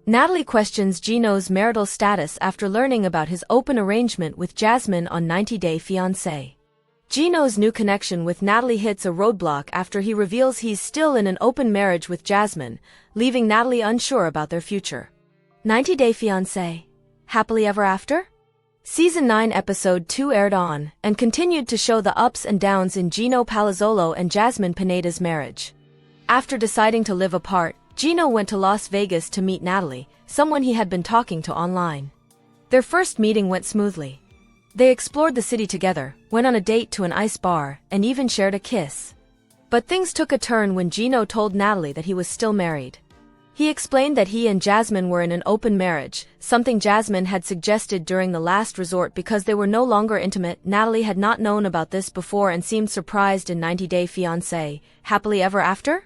Natalie questions Gino's marital status after learning about his open arrangement with Jasmine on 90 Day Fiancé. Gino's new connection with Natalie hits a roadblock after he reveals he's still in an open marriage with Jasmine, leaving Natalie unsure about their future. 90 Day Fiancé. Happily Ever After? Season 9 Episode 2 aired on, and continued to show the ups and downs in Gino Palazzolo and Jasmine Pineda's marriage. After deciding to live apart, Gino went to Las Vegas to meet Natalie, someone he had been talking to online. Their first meeting went smoothly. They explored the city together, went on a date to an ICE bar, and even shared a kiss. But things took a turn when Gino told Natalie that he was still married. He explained that he and Jasmine were in an open marriage, something Jasmine had suggested during the last resort because they were no longer intimate. Natalie had not known about this before and seemed surprised in 90 Day Fiancé. Happily Ever After?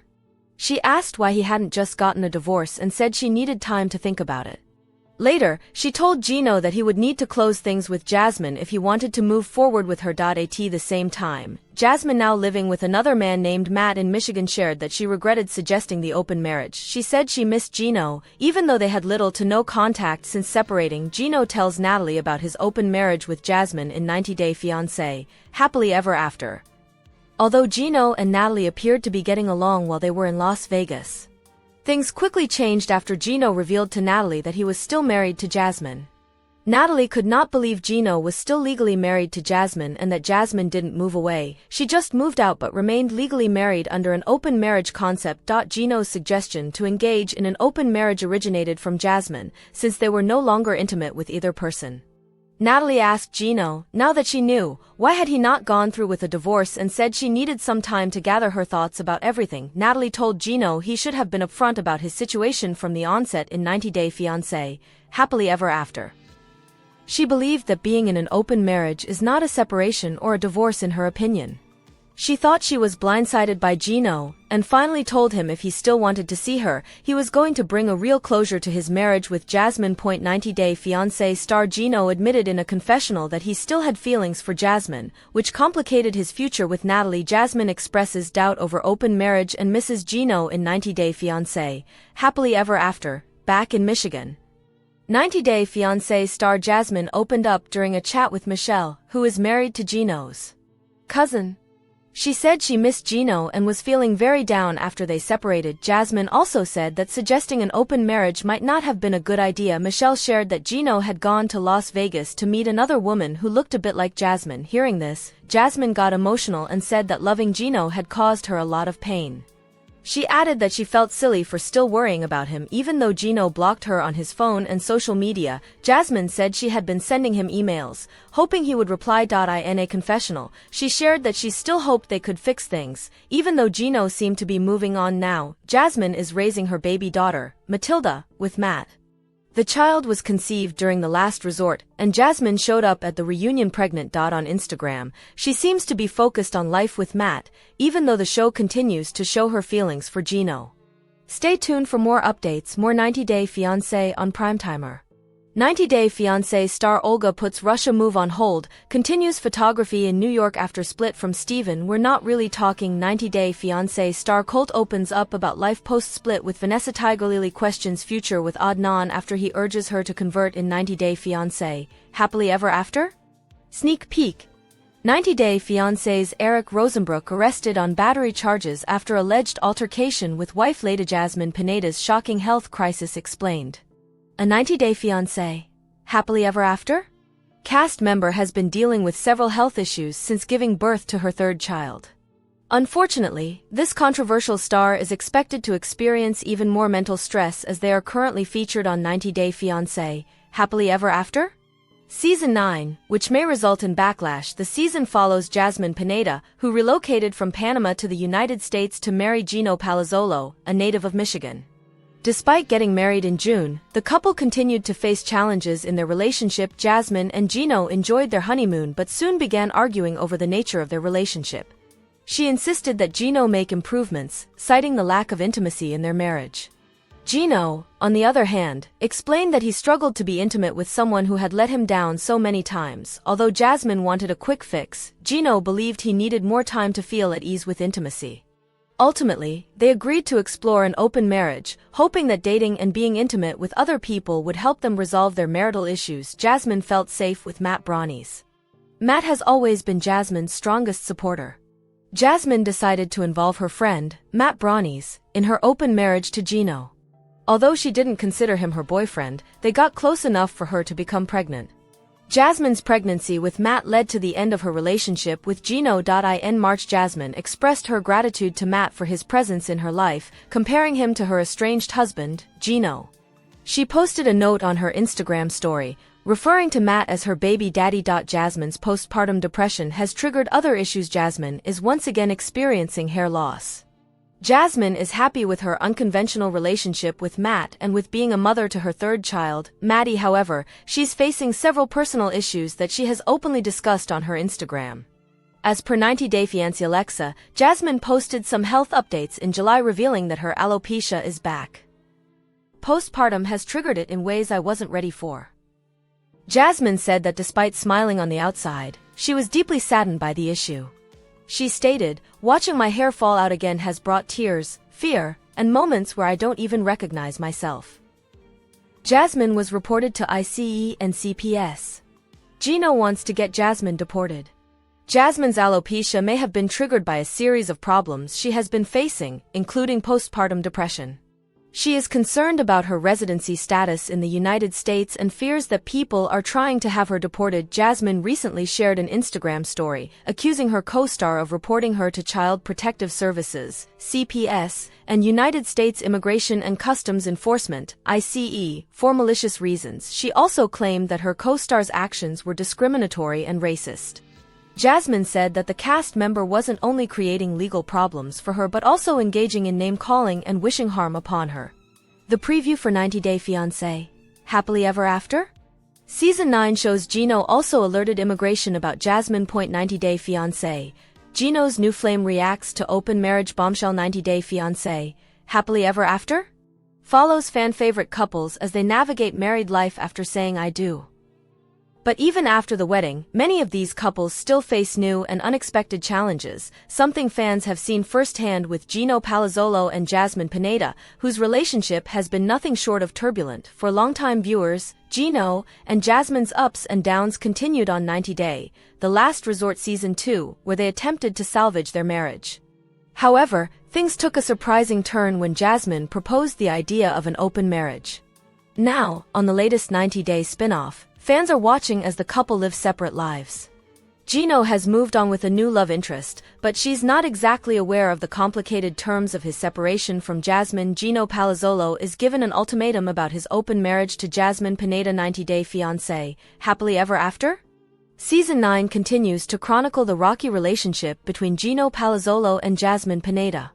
She asked why he hadn't just gotten a divorce and said she needed time to think about it. Later, she told Gino that he would need to close things with Jasmine if he wanted to move forward with her. At the same time, Jasmine, now living with another man named Matt in Michigan, shared that she regretted suggesting the open marriage. She said she missed Gino, even though they had little to no contact since separating. Gino tells Natalie about his open marriage with Jasmine in 90 Day Fiancé, Happily Ever After. Although Gino and Natalie appeared to be getting along while they were in Las Vegas, things quickly changed after Gino revealed to Natalie that he was still married to Jasmine. Natalie could not believe Gino was still legally married to Jasmine and that Jasmine didn't move away. She just moved out but remained legally married under an open marriage concept. Gino's suggestion to engage in an open marriage originated from Jasmine, since they were no longer intimate with either person. Natalie asked Gino, now that she knew, why had he not gone through with a divorce, and said she needed some time to gather her thoughts about everything. Natalie told Gino he should have been upfront about his situation from the onset in 90 Day Fiancé, Happily Ever After. She believed that being in an open marriage is not a separation or a divorce in her opinion. She thought she was blindsided by Gino, and finally told him if he still wanted to see her, he was going to bring a real closure to his marriage with Jasmine. 90 Day Fiancé star Gino admitted in a confessional that he still had feelings for Jasmine, which complicated his future with Natalie. Jasmine expresses doubt over open marriage and misses Gino in 90 Day Fiancé, Happily Ever After, back in Michigan. 90 Day Fiancé star Jasmine opened up during a chat with Michelle, who is married to Gino's cousin. She said she missed Gino and was feeling very down after they separated. Jasmine also said that suggesting an open marriage might not have been a good idea. Michelle shared that Gino had gone to Las Vegas to meet another woman who looked a bit like Jasmine. Hearing this, Jasmine got emotional and said that loving Gino had caused her a lot of pain. She added that she felt silly for still worrying about him even though Gino blocked her on his phone and social media. Jasmine said she had been sending him emails, hoping he would reply. In a confessional, she shared that she still hoped they could fix things, even though Gino seemed to be moving on now. Jasmine is raising her baby daughter, Matilda, with Matt. The child was conceived during the last resort, and Jasmine showed up at the reunion pregnant. On Instagram, she seems to be focused on life with Matt, even though the show continues to show her feelings for Gino. Stay tuned for more updates. More 90 Day Fiancé on Primetimer. 90 Day Fiancé star Olga puts Russia move on hold, continues photography in New York after split from Steven. We're not really talking. 90 Day Fiancé star Colt opens up about life post-split with Vanessa. Tigerlily questions future with Adnan after he urges her to convert in 90 Day Fiancé, Happily Ever After? Sneak peek. 90 Day Fiancé's Eric Rosenbrook arrested on battery charges after alleged altercation with wife Lady. Jasmine Pineda's shocking health crisis explained. A 90 Day Fiancé, Happily Ever After? Cast member has been dealing with several health issues since giving birth to her third child. Unfortunately, this controversial star is expected to experience even more mental stress as they are currently featured on 90 Day Fiancé, Happily Ever After? Season 9, which may result in backlash. The season follows Jasmine Pineda, who relocated from Panama to the United States to marry Gino Palazzolo, a native of Michigan. Despite getting married in June, the couple continued to face challenges in their relationship. Jasmine and Gino enjoyed their honeymoon but soon began arguing over the nature of their relationship. She insisted that Gino make improvements, citing the lack of intimacy in their marriage. Gino, on the other hand, explained that he struggled to be intimate with someone who had let him down so many times. Although Jasmine wanted a quick fix, Gino believed he needed more time to feel at ease with intimacy. Ultimately, they agreed to explore an open marriage, hoping that dating and being intimate with other people would help them resolve their marital issues. Jasmine felt safe with Matt Branis. Matt has always been Jasmine's strongest supporter. Jasmine decided to involve her friend, Matt Branis, in her open marriage to Gino. Although she didn't consider him her boyfriend, they got close enough for her to become pregnant. Jasmine's pregnancy with Matt led to the end of her relationship with Gino. In March, Jasmine expressed her gratitude to Matt for his presence in her life, comparing him to her estranged husband, Gino. She posted a note on her Instagram story, referring to Matt as her baby daddy. Jasmine's postpartum depression has triggered other issues. Jasmine is once again experiencing hair loss. Jasmine is happy with her unconventional relationship with Matt and with being a mother to her third child, Maddie. However, she's facing several personal issues that she has openly discussed on her Instagram. As per 90 Day Fiancé Alexa, Jasmine posted some health updates in July revealing that her alopecia is back. Postpartum has triggered it in ways I wasn't ready for. Jasmine said that despite smiling on the outside, she was deeply saddened by the issue. She stated, "Watching my hair fall out again has brought tears, fear, and moments where I don't even recognize myself." Jasmine was reported to ICE and CPS. Gino wants to get Jasmine deported. Jasmine's alopecia may have been triggered by a series of problems she has been facing, including postpartum depression. She is concerned about her residency status in the United States and fears that people are trying to have her deported. Jasmine recently shared an Instagram story, accusing her co-star of reporting her to Child Protective Services, CPS, and United States Immigration and Customs Enforcement, ICE, for malicious reasons. She also claimed that her co-star's actions were discriminatory and racist. Jasmine said that the cast member wasn't only creating legal problems for her but also engaging in name-calling and wishing harm upon her. The preview for 90 Day Fiancé: Happily Ever After? Season 9 shows Gino also alerted immigration about Jasmine. 90 Day Fiancé: Gino's new flame reacts to open marriage. Bombshell. 90 Day Fiancé: Happily Ever After? Follows fan-favorite couples as they navigate married life after saying "I do." But even after the wedding, many of these couples still face new and unexpected challenges, something fans have seen firsthand with Gino Palazzolo and Jasmine Pineda, whose relationship has been nothing short of turbulent. For longtime viewers, Gino and Jasmine's ups and downs continued on 90 Day, The Last Resort Season 2, where they attempted to salvage their marriage. However, things took a surprising turn when Jasmine proposed the idea of an open marriage. Now, on the latest 90 Day spin-off, fans are watching as the couple live separate lives. Gino has moved on with a new love interest, but she's not exactly aware of the complicated terms of his separation from Jasmine. Gino Palazzolo is given an ultimatum about his open marriage to Jasmine Pineda. 90 Day Fiancé: Happily Ever After? Season 9 continues to chronicle the rocky relationship between Gino Palazzolo and Jasmine Pineda.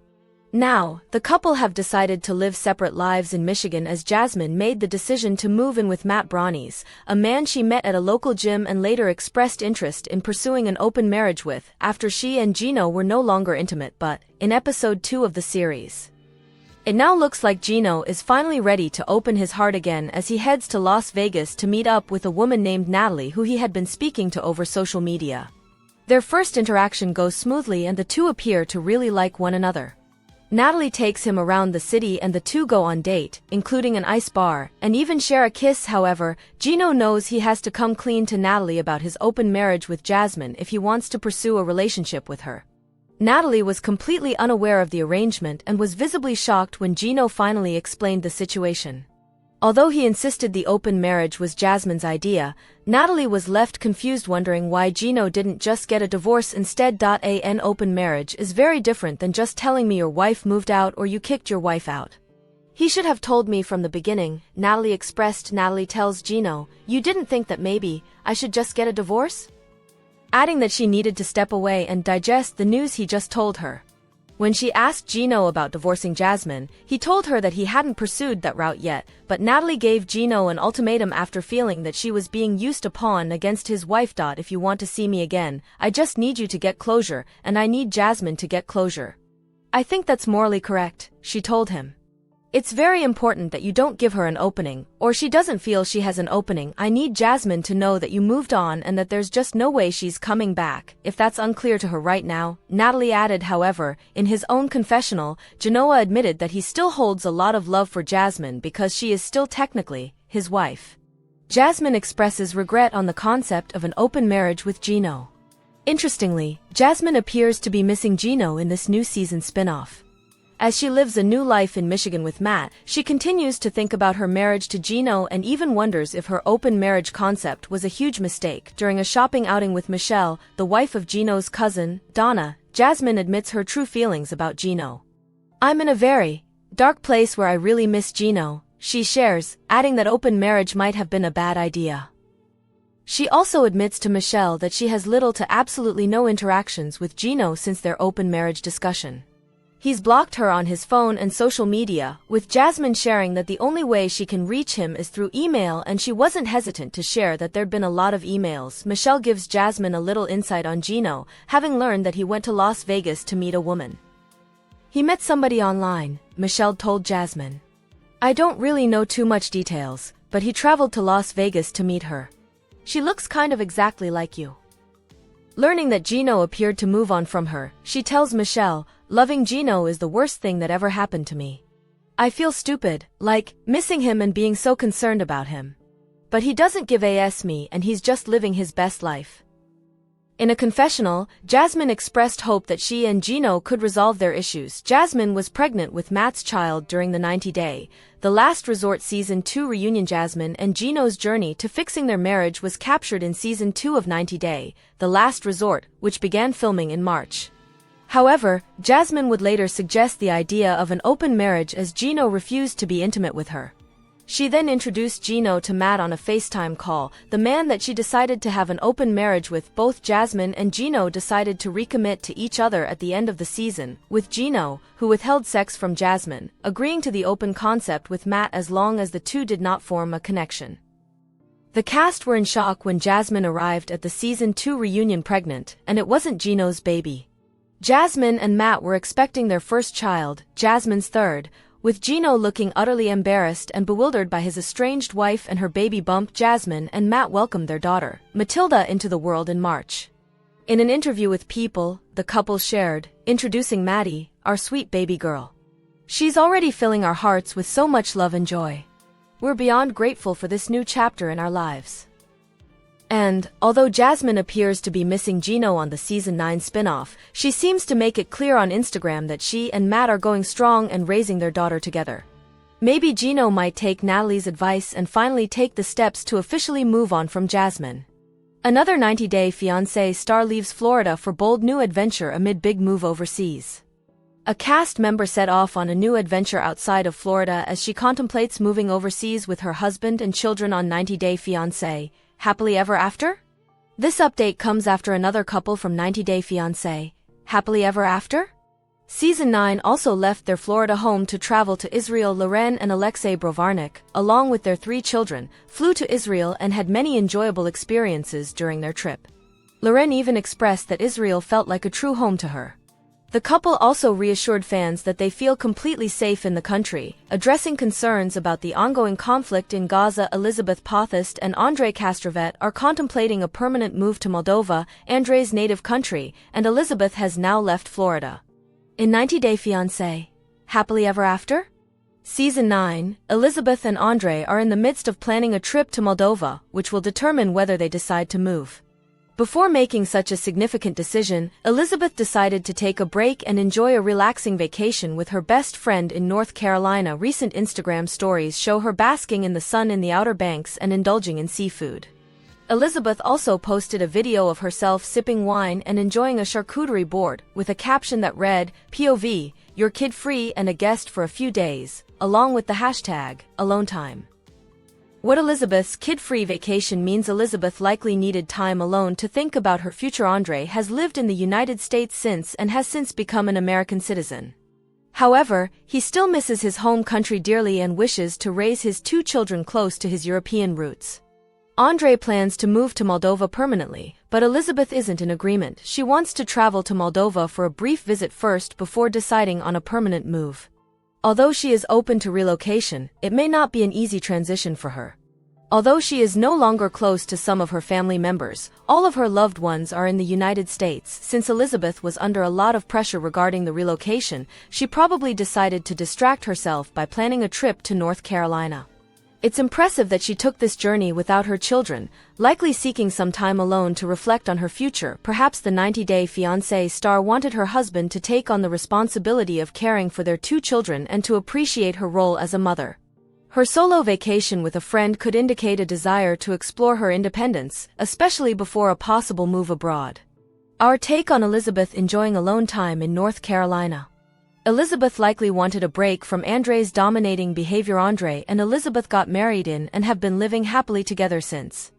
Now, the couple have decided to live separate lives in Michigan as Jasmine made the decision to move in with Matt Branis, a man she met at a local gym and later expressed interest in pursuing an open marriage with, after she and Gino were no longer intimate. But, in episode 2 of the series, it now looks like Gino is finally ready to open his heart again as he heads to Las Vegas to meet up with a woman named Natalie who he had been speaking to over social media. Their first interaction goes smoothly and the two appear to really like one another. Natalie takes him around the city and the two go on date, including an ice bar, and even share a kiss. However, Gino knows he has to come clean to Natalie about his open marriage with Jasmine if he wants to pursue a relationship with her. Natalie was completely unaware of the arrangement and was visibly shocked when Gino finally explained the situation. Although he insisted the open marriage was Jasmine's idea, Natalie was left confused, wondering why Gino didn't just get a divorce instead. An open marriage is very different than just telling me your wife moved out or you kicked your wife out. He should have told me from the beginning, Natalie expressed. Natalie tells Gino, "You didn't think that maybe I should just get a divorce?" Adding that she needed to step away and digest the news he just told her. When she asked Gino about divorcing Jasmine, he told her that he hadn't pursued that route yet, but Natalie gave Gino an ultimatum after feeling that she was being used a pawn against his wife. "If you want to see me again, I just need you to get closure, and I need Jasmine to get closure. I think that's morally correct," she told him. It's very important that you don't give her an opening, or she doesn't feel she has an opening. I need Jasmine to know that you moved on and that there's just no way she's coming back, if that's unclear to her right now," Natalie added. However, in his own confessional, Gino admitted that he still holds a lot of love for Jasmine because she is still technically his wife. Jasmine expresses regret on the concept of an open marriage with Gino. Interestingly, Jasmine appears to be missing Gino in this new season spin-off. As she lives a new life in Michigan with Matt, she continues to think about her marriage to Gino and even wonders if her open marriage concept was a huge mistake. During a shopping outing with Michelle, the wife of Gino's cousin, Donna, Jasmine admits her true feelings about Gino. "I'm in a very dark place where I really miss Gino," she shares, adding that open marriage might have been a bad idea. She also admits to Michelle that she has little to absolutely no interactions with Gino since their open marriage discussion. He's blocked her on his phone and social media, with Jasmine sharing that the only way she can reach him is through email, and she wasn't hesitant to share that there'd been a lot of emails. Michelle gives Jasmine a little insight on Gino, having learned that he went to Las Vegas to meet a woman. "He met somebody online," Michelle told Jasmine. "I don't really know too much details, but he traveled to Las Vegas to meet her. She looks kind of exactly like you." Learning that Gino appeared to move on from her, she tells Michelle, "Loving Gino is the worst thing that ever happened to me. I feel stupid, like, missing him and being so concerned about him. But he doesn't give me and he's just living his best life." In a confessional, Jasmine expressed hope that she and Gino could resolve their issues. Jasmine was pregnant with Matt's child during the 90-day, The Last Resort Season 2 reunion. Jasmine and Gino's journey to fixing their marriage was captured in Season 2 of 90-day, The Last Resort, which began filming in March. However, Jasmine would later suggest the idea of an open marriage as Gino refused to be intimate with her. She then introduced Gino to Matt on a FaceTime call, the man that she decided to have an open marriage with. Both Jasmine and Gino decided to recommit to each other at the end of the season, with Gino, who withheld sex from Jasmine, agreeing to the open concept with Matt as long as the two did not form a connection. The cast were in shock when Jasmine arrived at the Season 2 reunion pregnant, and it wasn't Gino's baby. Jasmine and Matt were expecting their first child, Jasmine's third, with Gino looking utterly embarrassed and bewildered by his estranged wife and her baby bump. Jasmine and Matt welcomed their daughter, Matilda, into the world in March. In an interview with People, the couple shared, introducing Maddie, our sweet baby girl. "She's already filling our hearts with so much love and joy. We're beyond grateful for this new chapter in our lives." And, although Jasmine appears to be missing Gino on the Season 9 spin-off, she seems to make it clear on Instagram that she and Matt are going strong and raising their daughter together. Maybe Gino might take Natalie's advice and finally take the steps to officially move on from Jasmine. Another 90-day Fiancé star leaves Florida for bold new adventure amid big move overseas. A cast member set off on a new adventure outside of Florida as she contemplates moving overseas with her husband and children on 90-day Fiancé. Happily Ever After? This update comes after another couple from 90-day Fiancé, Happily Ever After? Season 9 also left their Florida home to travel to Israel. Loren and Alexei Brovarnik, along with their 3 children, flew to Israel and had many enjoyable experiences during their trip. Loren even expressed that Israel felt like a true home to her. The couple also reassured fans that they feel completely safe in the country, addressing concerns about the ongoing conflict in Gaza. Elizabeth Pothast and Andrei Castrovet are contemplating a permanent move to Moldova, Andrei's native country, and Elizabeth has now left Florida. In 90-day Fiancé, Happily Ever After? Season 9, Elizabeth and Andrei are in the midst of planning a trip to Moldova, which will determine whether they decide to move. Before making such a significant decision, Elizabeth decided to take a break and enjoy a relaxing vacation with her best friend in North Carolina. Recent Instagram stories show her basking in the sun in the Outer Banks and indulging in seafood. Elizabeth also posted a video of herself sipping wine and enjoying a charcuterie board, with a caption that read, "POV, you're kid-free and a guest for a few days," along with the hashtag, alone time. What Elizabeth's kid-free vacation means: Elizabeth likely needed time alone to think about her future. Andrei has lived in the United States since and has since become an American citizen. However, he still misses his home country dearly and wishes to raise his 2 children close to his European roots. Andrei plans to move to Moldova permanently, but Elizabeth isn't in agreement. She wants to travel to Moldova for a brief visit first before deciding on a permanent move. Although she is open to relocation, it may not be an easy transition for her. Although she is no longer close to some of her family members, all of her loved ones are in the United States. Since Elizabeth was under a lot of pressure regarding the relocation, she probably decided to distract herself by planning a trip to North Carolina. It's impressive that she took this journey without her children, likely seeking some time alone to reflect on her future. Perhaps the 90-Day Fiancé star wanted her husband to take on the responsibility of caring for their 2 children and to appreciate her role as a mother. Her solo vacation with a friend could indicate a desire to explore her independence, especially before a possible move abroad. Our take on Elizabeth enjoying alone time in North Carolina. Elizabeth likely wanted a break from Andre's dominating behavior. Andre and Elizabeth got married in and have been living happily together since.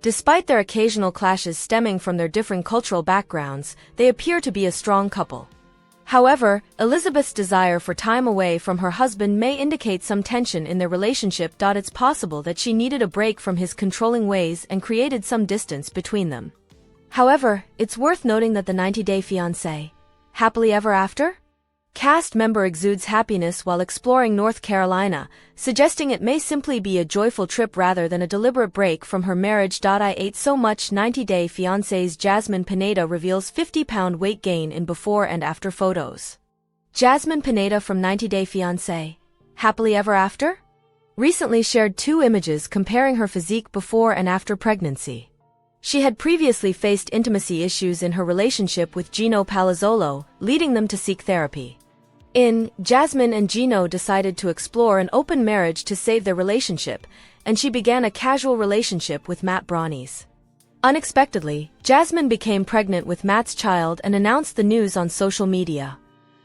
Despite their occasional clashes stemming from their different cultural backgrounds, they appear to be a strong couple. However, Elizabeth's desire for time away from her husband may indicate some tension in their relationship. It's possible that she needed a break from his controlling ways and created some distance between them. However, it's worth noting that the 90-Day Fiancé, happily ever after? Cast member exudes happiness while exploring North Carolina, suggesting it may simply be a joyful trip rather than a deliberate break from her marriage. I ate so much. 90-Day Fiancé's Jasmine Pineda reveals 50-pound weight gain in before and after photos. Jasmine Pineda from 90-Day Fiancé, happily ever after? Recently shared 2 images comparing her physique before and after pregnancy. She had previously faced intimacy issues in her relationship with Gino Palazzolo, leading them to seek therapy. Jasmine and Gino decided to explore an open marriage to save their relationship, and she began a casual relationship with Matt Branis. Unexpectedly, Jasmine became pregnant with Matt's child and announced the news on social media.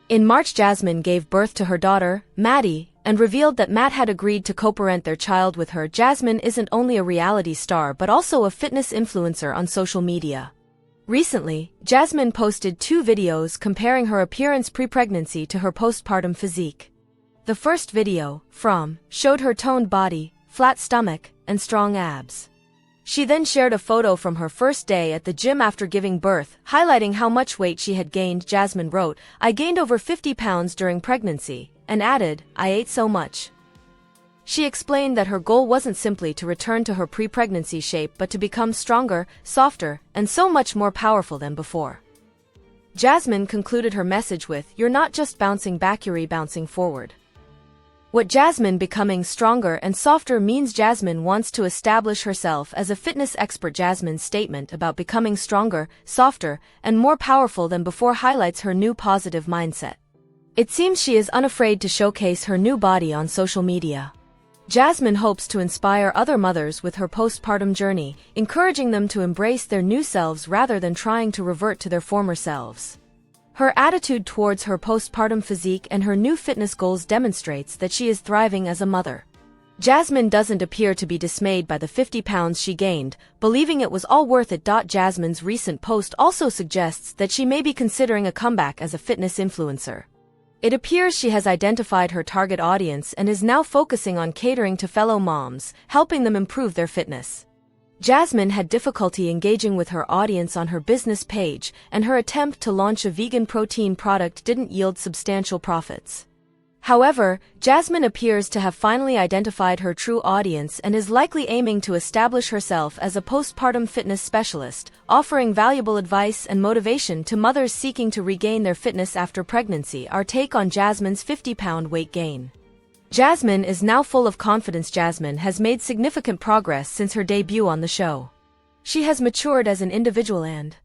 In March, Jasmine gave birth to her daughter, Maddie, and revealed that Matt had agreed to co-parent their child with her. Jasmine isn't only a reality star but also a fitness influencer on social media. Recently, Jasmine posted 2 videos comparing her appearance pre-pregnancy to her postpartum physique. The first video, showed her toned body, flat stomach, and strong abs. She then shared a photo from her first day at the gym after giving birth, highlighting how much weight she had gained. Jasmine wrote, "I gained over 50 pounds during pregnancy," and added, "I ate so much." She explained that her goal wasn't simply to return to her pre-pregnancy shape but to become stronger, softer, and so much more powerful than before. Jasmine concluded her message with, "You're not just bouncing back, you're bouncing forward." What Jasmine becoming stronger and softer means. Jasmine wants to establish herself as a fitness expert. Jasmine's statement about becoming stronger, softer, and more powerful than before highlights her new positive mindset. It seems she is unafraid to showcase her new body on social media. Jasmine hopes to inspire other mothers with her postpartum journey, encouraging them to embrace their new selves rather than trying to revert to their former selves. Her attitude towards her postpartum physique and her new fitness goals demonstrates that she is thriving as a mother. Jasmine doesn't appear to be dismayed by the 50 pounds she gained, believing it was all worth it. Jasmine's recent post also suggests that she may be considering a comeback as a fitness influencer. It appears she has identified her target audience and is now focusing on catering to fellow moms, helping them improve their fitness. Jasmine had difficulty engaging with her audience on her business page, and her attempt to launch a vegan protein product didn't yield substantial profits. However, Jasmine appears to have finally identified her true audience and is likely aiming to establish herself as a postpartum fitness specialist, offering valuable advice and motivation to mothers seeking to regain their fitness after pregnancy. Our take on Jasmine's 50-pound weight gain. Jasmine is now full of confidence. Jasmine has made significant progress since her debut on the show. She has matured as an individual and